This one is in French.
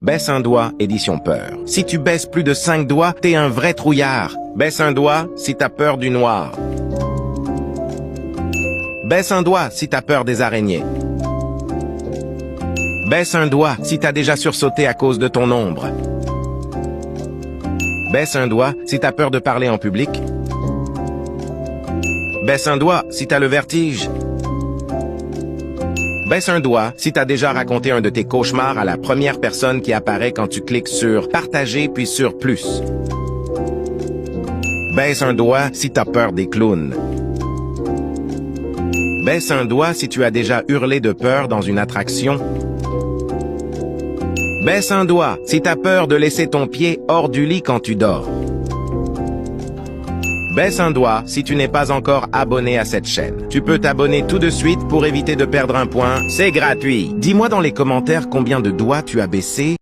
Baisse un doigt, édition peur. Si tu baisses plus de 5 doigts, t'es un vrai trouillard. Baisse un doigt si t'as peur du noir. Baisse un doigt si t'as peur des araignées. Baisse un doigt si t'as déjà sursauté à cause de ton ombre. Baisse un doigt si t'as peur de parler en public. Baisse un doigt si t'as le vertige. Baisse un doigt si t'as déjà raconté un de tes cauchemars à la première personne qui apparaît quand tu cliques sur « Partager » puis sur « Plus ». Baisse un doigt si t'as peur des clowns. Baisse un doigt si tu as déjà hurlé de peur dans une attraction. Baisse un doigt si t'as peur de laisser ton pied hors du lit quand tu dors. Baisse un doigt si tu n'es pas encore abonné à cette chaîne. Tu peux t'abonner tout de suite pour éviter de perdre un point. C'est gratuit. Dis-moi dans les commentaires combien de doigts tu as baissé.